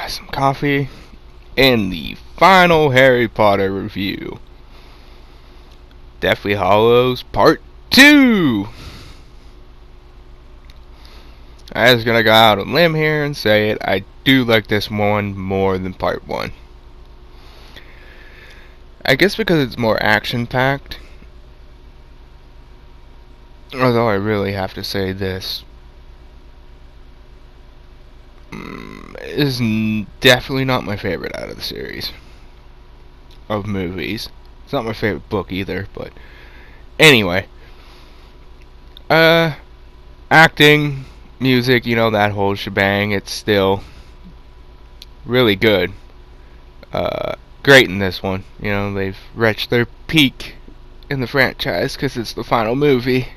some coffee, and the final Harry Potter review. Deathly Hallows Part 2! I was gonna go out on a limb here and say it. I do like this one more than Part 1. I guess because it's more action-packed. Although I really have to say this is definitely not my favorite out of the series of movies. It's not my favorite book either, but anyway. Acting, music, that whole shebang, it's still really good. Great in this one. They've reached their peak in the franchise because it's the final movie.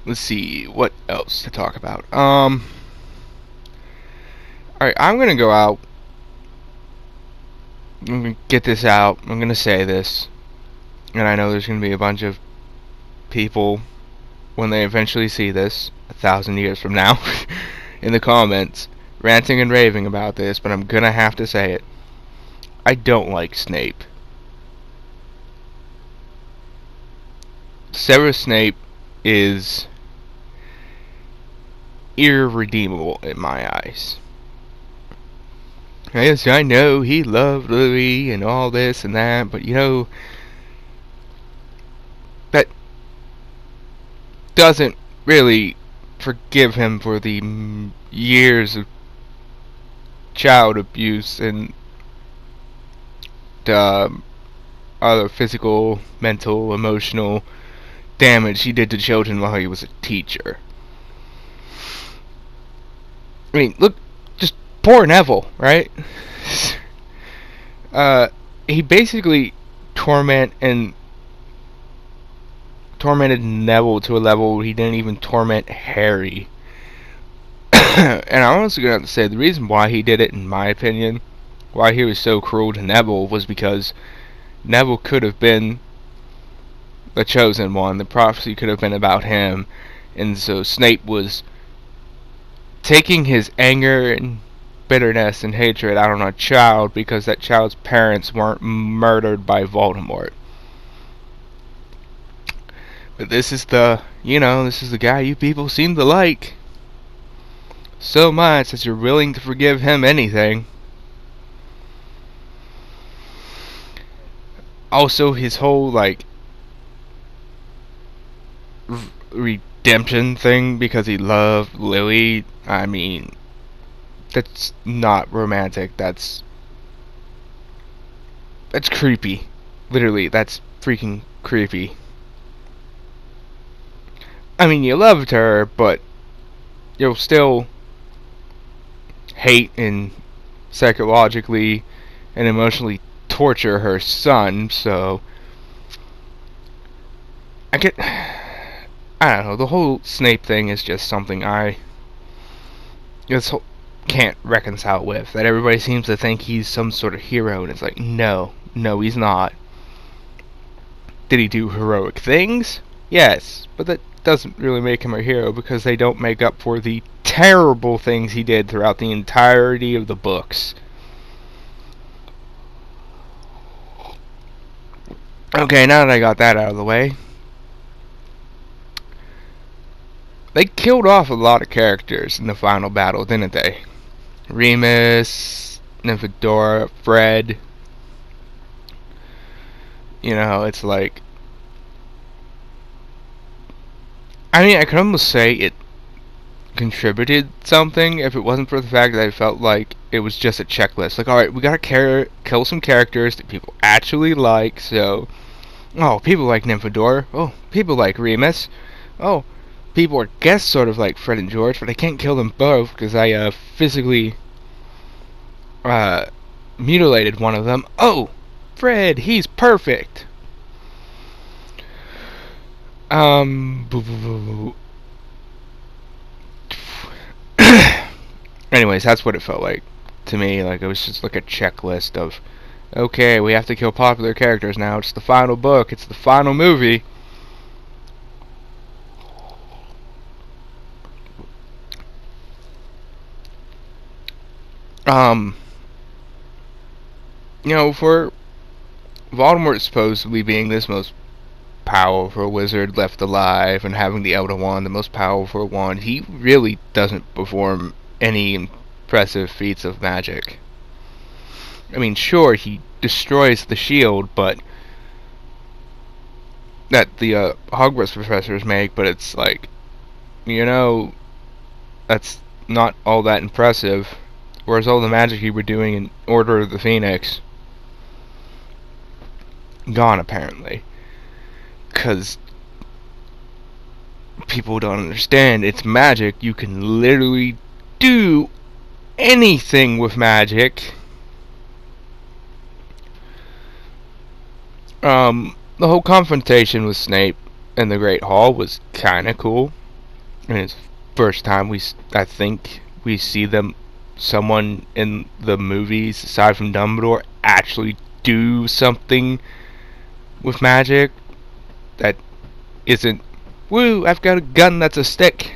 Let's see what else to talk about. Alright, I'm gonna go out. I'm gonna get this out. I'm gonna say this. And I know there's gonna be a bunch of people when they eventually see this 1,000 years from now in the comments ranting and raving about this, but I'm gonna have to say it. I don't like Snape. Severus Snape is irredeemable in my eyes. Yes, I know he loved Louis and all this and that, but that doesn't really forgive him for the years of child abuse and other physical, mental, emotional damage he did to children while he was a teacher. I mean, look, just poor Neville, right? He basically tormented Neville to a level he didn't even torment Harry. And I'm also going to have to say the reason why he did it, in my opinion, why he was so cruel to Neville, was because Neville could have been the chosen one. The prophecy could have been about him, and so Snape was taking his anger and bitterness and hatred out on a child because that child's parents weren't murdered by Voldemort. But this is the guy you people seem to like so much that you're willing to forgive him anything. Also, his whole redemption thing because he loved Lily. I mean, that's not romantic. That's creepy. Literally, that's freaking creepy. I mean, you loved her, but you'll still hate and psychologically and emotionally torture her son, so I don't know, the whole Snape thing is just something I just can't reconcile with. That everybody seems to think he's some sort of hero, and it's like, no, he's not. Did he do heroic things? Yes, but that doesn't really make him a hero because they don't make up for the terrible things he did throughout the entirety of the books. Okay, now that I got that out of the way, they killed off a lot of characters in the final battle, didn't they? Remus, Nymphadora, Fred. It's like, I mean, I could almost say it contributed something if it wasn't for the fact that I felt like it was just a checklist. Like, alright, we gotta kill some characters that people actually like, so... Oh, people like Nymphadora. Oh, people like Remus. Oh, people are guests sort of like Fred and George, but I can't kill them both because I physically mutilated one of them. Oh, Fred, he's perfect. Anyways, that's what it felt like to me. Like, it was just like a checklist of Okay, we have to kill popular characters now. It's the final book. It's the final movie. Um, for Voldemort supposedly being this most powerful wizard left alive and having the Elder Wand, the most powerful wand, he really doesn't perform any impressive feats of magic. I mean, sure, he destroys the shield, but that the Hogwarts professors make, but it's like, that's not all that impressive. Whereas all the magic he were doing in Order of the Phoenix, gone apparently. Because people don't understand, it's magic. You can literally do anything with magic. The whole confrontation with Snape in the Great Hall was kind of cool. And it's first time I think we see someone in the movies, aside from Dumbledore, actually do something with magic that isn't, woo, I've got a gun that's a stick.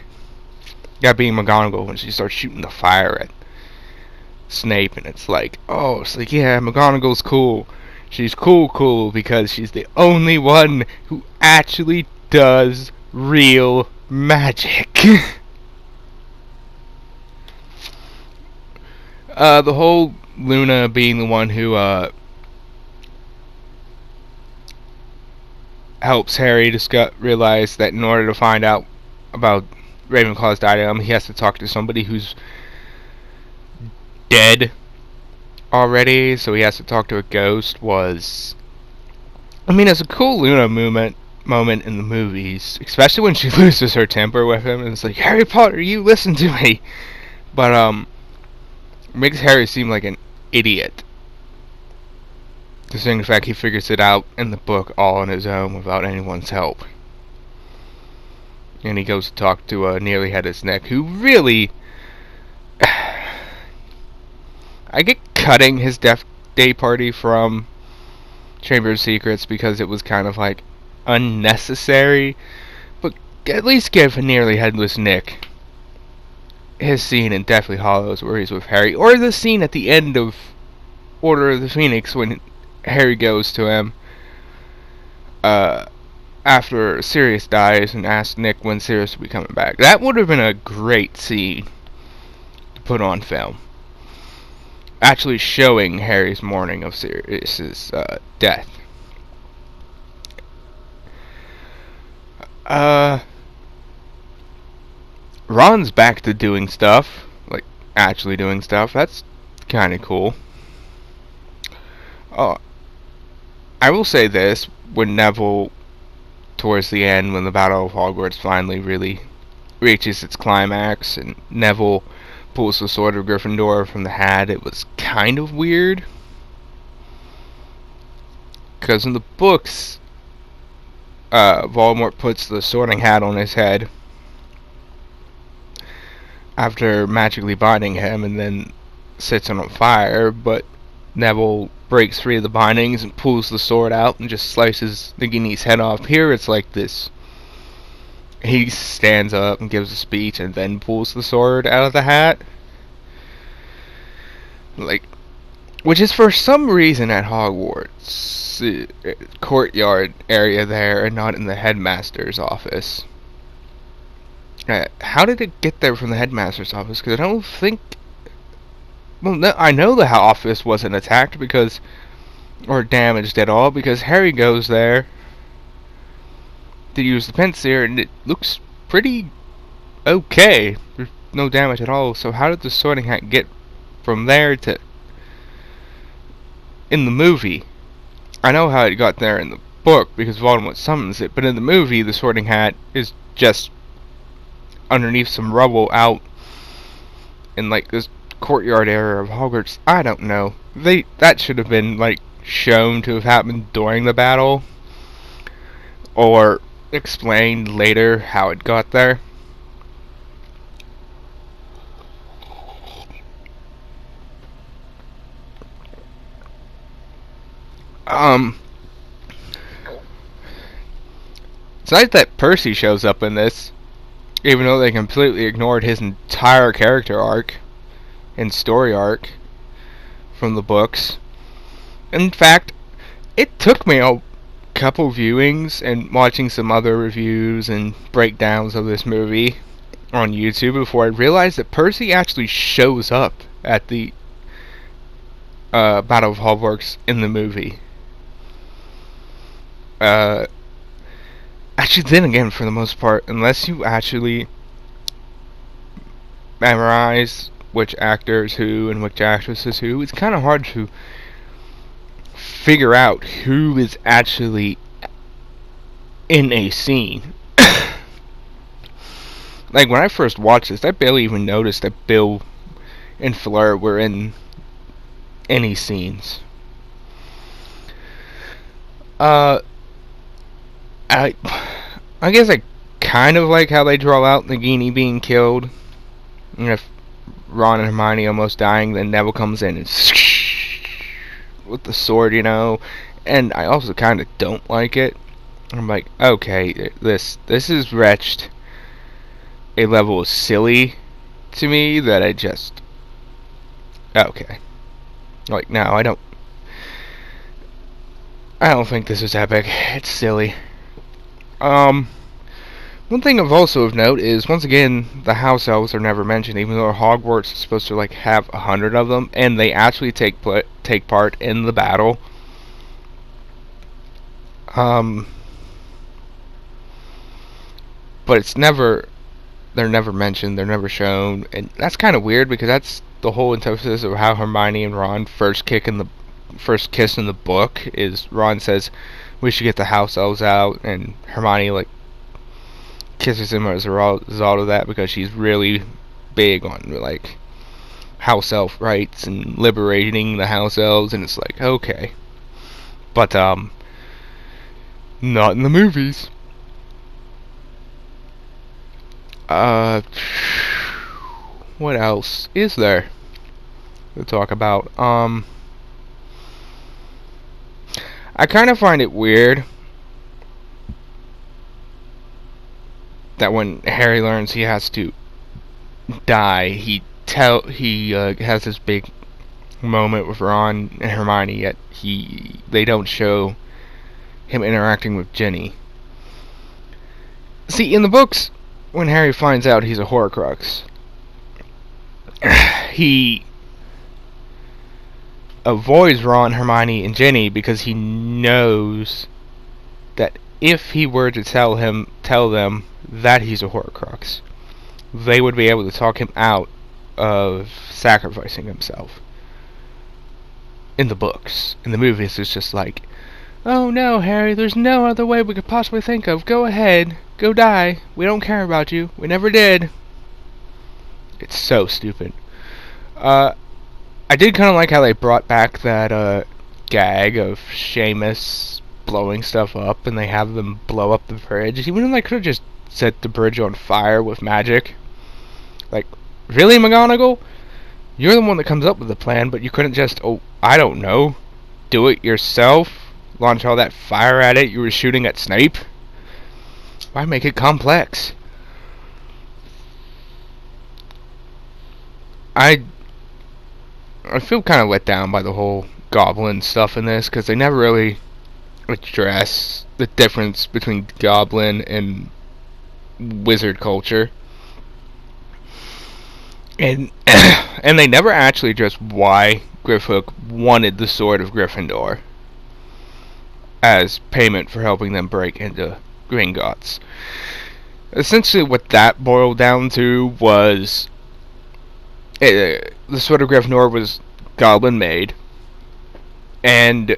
That being McGonagall when she starts shooting the fire at Snape, and it's like, yeah, McGonagall's cool. She's cool because she's the only one who actually does real magic. The whole Luna being the one who helps Harry realize that in order to find out about Ravenclaw's diadem, he has to talk to somebody who's dead already, so he has to talk to a ghost. It's a cool Luna moment in the movies, especially when she loses her temper with him and it's like, Harry Potter, you listen to me. But it makes Harry seem like an idiot, considering the fact he figures it out in the book all on his own without anyone's help. And he goes to talk to Nearly Headed Nick, who really, I get cutting his Death Day party from Chamber of Secrets because it was kind of like unnecessary, but at least give Nearly Headless Nick his scene in Deathly Hallows where he's with Harry, or the scene at the end of Order of the Phoenix when Harry goes to him after Sirius dies and asks Nick when Sirius will be coming back. That would have been a great scene to put on film, actually showing Harry's mourning of Sirius's death. Ron's back to doing stuff, like actually doing stuff. That's kind of cool. I will say this: when Neville, towards the end, when the Battle of Hogwarts finally really reaches its climax, and Neville pulls the sword of Gryffindor from the hat, it was kind of weird. Because in the books, Voldemort puts the sorting hat on his head after magically binding him and then sets him on fire, but Neville breaks free of the bindings and pulls the sword out and just slices Nagini's head off. Here it's like this. He stands up and gives a speech and then pulls the sword out of the hat. Which is for some reason at Hogwarts courtyard area there and not in the headmaster's office. How did it get there from the headmaster's office? Because I don't think... Well, no, I know the office wasn't attacked or damaged at all, because Harry goes there to use the Pensier and it looks pretty okay. There's no damage at all. So how did the Sorting Hat get from there to... in the movie? I know how it got there in the book because Voldemort summons it, but in the movie the Sorting Hat is just underneath some rubble out in like this courtyard area of Hogwarts. I don't know. That should have been like shown to have happened during the battle, or explained later how it got there. Um, it's nice that Percy shows up in this, even though they completely ignored his entire character arc and story arc from the books. In fact, it took me a couple viewings and watching some other reviews and breakdowns of this movie on YouTube before I realized that Percy actually shows up at the Battle of Hogwarts in the movie. Actually, then again, for the most part, unless you actually memorize which actor is who and which actress is who, it's kind of hard to figure out who is actually in a scene. Like, when I first watched this, I barely even noticed that Bill and Fleur were in any scenes. I guess I kind of like how they draw out Nagini being killed. And if Ron and Hermione almost dying, then Neville comes in and with the sword, you know. And I also kind of don't like it. I'm like, okay, this is wretched a level of silly to me that I just, okay. Like, no, I don't think this is epic. It's silly. One thing of also of note is, once again, the house elves are never mentioned, even though Hogwarts is supposed to, like, have 100 of them, and they actually take part in the battle. But it's never, they're never mentioned, they're never shown, and that's kind of weird, because that's the whole antithesis of how Hermione and Ron first kiss in the book. Is Ron says we should get the house elves out, and Hermione, like, kisses him as a result of that, because she's really big on, like, house elf rights and liberating the house elves, and it's like, okay. But not in the movies. What else is there to talk about? I kind of find it weird that when Harry learns he has to die, he has this big moment with Ron and Hermione, yet they don't show him interacting with Ginny. See, in the books, when Harry finds out he's a Horcrux, he avoids Ron, Hermione, and Ginny because he knows that if he were to tell them that he's a Horcrux, they would be able to talk him out of sacrificing himself. In the books. In the movies, it's just like, oh no, Harry, there's no other way we could possibly think of. Go ahead. Go die. We don't care about you. We never did. It's so stupid. I did kind of like how they brought back that gag of Seamus blowing stuff up, and they have them blow up the bridge. Even though they could have just set the bridge on fire with magic. Like, really, McGonagall? You're the one that comes up with the plan, but you couldn't just, I don't know, do it yourself? Launch all that fire at it you were shooting at Snape? Why make it complex? I feel kind of let down by the whole goblin stuff in this, because they never really address the difference between goblin and wizard culture. And and they never actually address why Grifhook wanted the Sword of Gryffindor as payment for helping them break into Gringotts. Essentially what that boiled down to was the Sword of Gryffindor was goblin made, and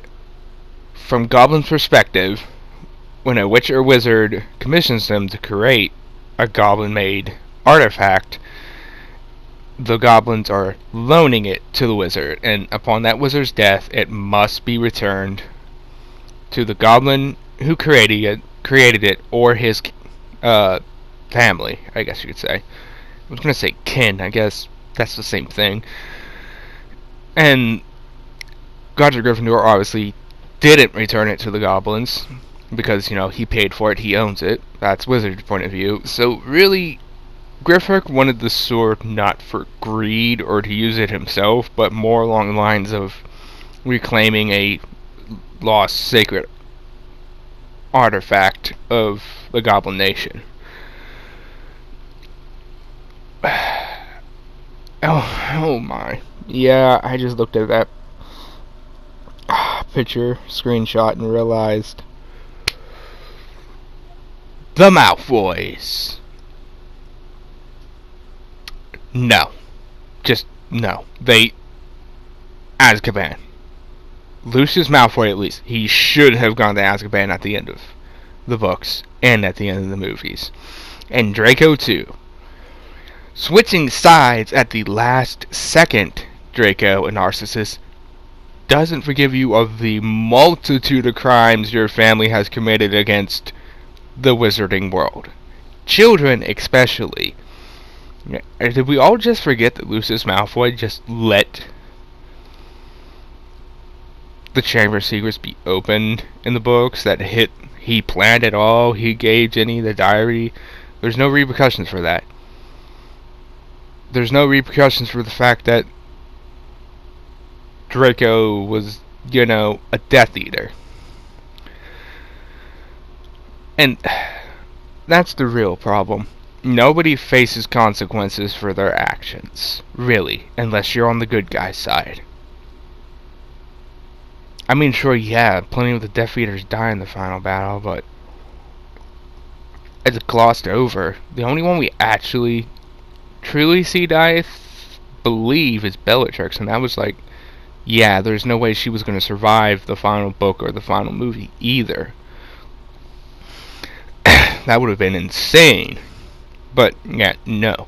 from Goblin's perspective, when a witch or wizard commissions them to create a goblin made artifact, the goblins are loaning it to the wizard, and upon that wizard's death, it must be returned to the goblin who created it, or his family, I guess you could say. I was going to say kin, I guess that's the same thing. And Godric Gryffindor obviously didn't return it to the goblins because, he paid for it, he owns it. That's Wizard's point of view. So really, Griffook wanted the sword not for greed or to use it himself, but more along the lines of reclaiming a lost sacred artifact of the Goblin Nation. Oh my. Yeah, I just looked at that picture, screenshot, and realized the Malfoys. No. Just no. Azkaban. Lucius Malfoy, at least. He should have gone to Azkaban at the end of the books and at the end of the movies. And Draco, too. Switching sides at the last second, Draco and Narcissus, doesn't forgive you of the multitude of crimes your family has committed against the wizarding world. Children, especially. Did we all just forget that Lucius Malfoy just let the Chamber of Secrets be opened in the books? That he planned it all, he gave Ginny the diary. There's no repercussions for that. There's no repercussions for the fact that Draco was, a Death Eater. And that's the real problem. Nobody faces consequences for their actions, really, unless you're on the good guy's side. I mean, sure, yeah, plenty of the Death Eaters die in the final battle, but it's glossed over. The only one we actually truly see die, I believe, is Bellatrix, and that was like, yeah, there's no way she was going to survive the final book or the final movie either. That would have been insane. But, yeah, no.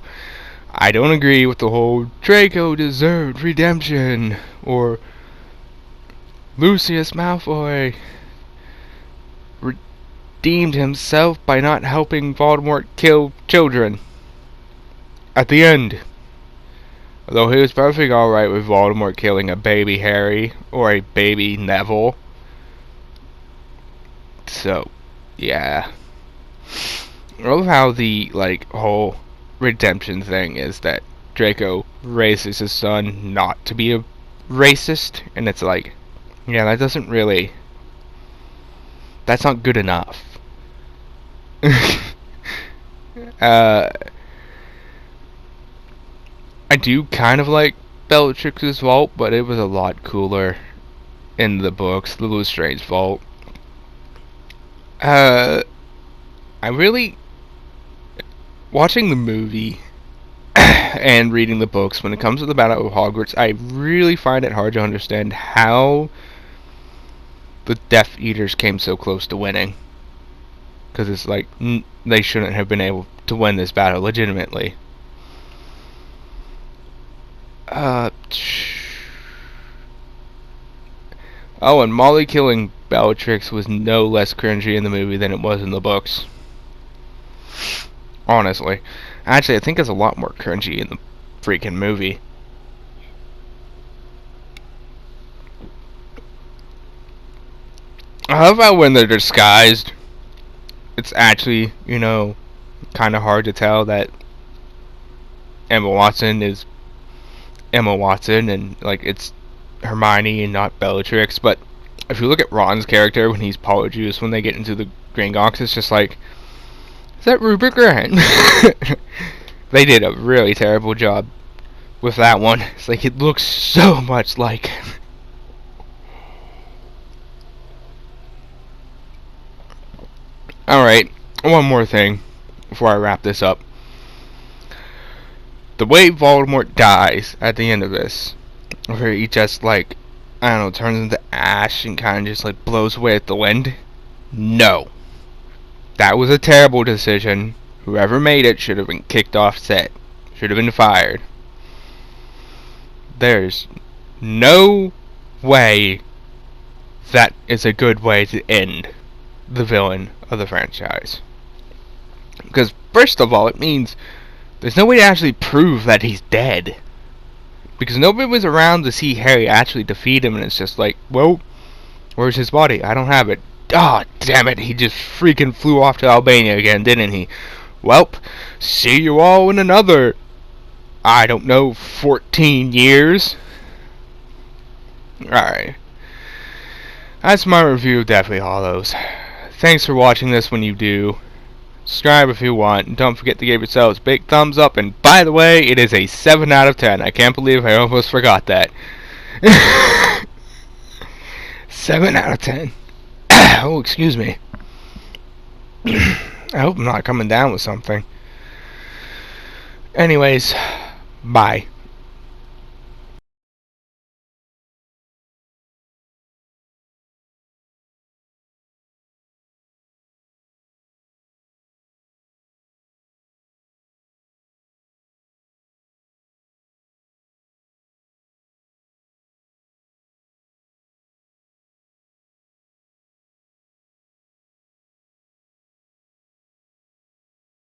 I don't agree with the whole Draco deserved redemption, or Lucius Malfoy redeemed himself by not helping Voldemort kill children at the end. Although he was perfectly alright with Voldemort killing a baby Harry or a baby Neville. So, yeah. I love how the, whole redemption thing is that Draco raises his son not to be a racist, and it's like, yeah, that doesn't really... That's not good enough. I do kind of like Bellatrix's vault, but it was a lot cooler in the books, the Lestrange vault. I really... Watching the movie and reading the books, when it comes to the Battle of Hogwarts, I really find it hard to understand how the Death Eaters came so close to winning. Because it's like, they shouldn't have been able to win this battle legitimately. Oh, and Molly killing Bellatrix was no less cringy in the movie than it was in the books. Honestly. Actually, I think it's a lot more cringy in the freaking movie. I love how when they're disguised, it's actually, kind of hard to tell that Emma Watson is Emma Watson, and it's Hermione and not Bellatrix. But if you look at Ron's character when he's Polyjuice, when they get into the Gringotts, it's just like, is that Rupert Grant? They did a really terrible job with that one. It's like, it looks so much like him. Alright, one more thing before I wrap this up. The way Voldemort dies at the end of this, where he just turns into ash and kind of just blows away at the wind. No. That was a terrible decision. Whoever made it should have been kicked off set. Should have been fired. There's no way that is a good way to end the villain of the franchise. Because, first of all, it means there's no way to actually prove that he's dead. Because nobody was around to see Harry actually defeat him, and it's just like, well, Where's his body? I don't have it. Ah, oh, damn it. He just freaking flew off to Albania again, didn't he? Welp, see you all in another, I don't know, 14 years. Alright. That's my review of Deathly Hallows. Thanks for watching this when you do. Subscribe if you want. And don't forget to give yourselves a big thumbs up. And by the way, it is a 7 out of 10. I can't believe I almost forgot that. 7 out of 10. Oh, excuse me. I hope I'm not coming down with something. Anyways, bye.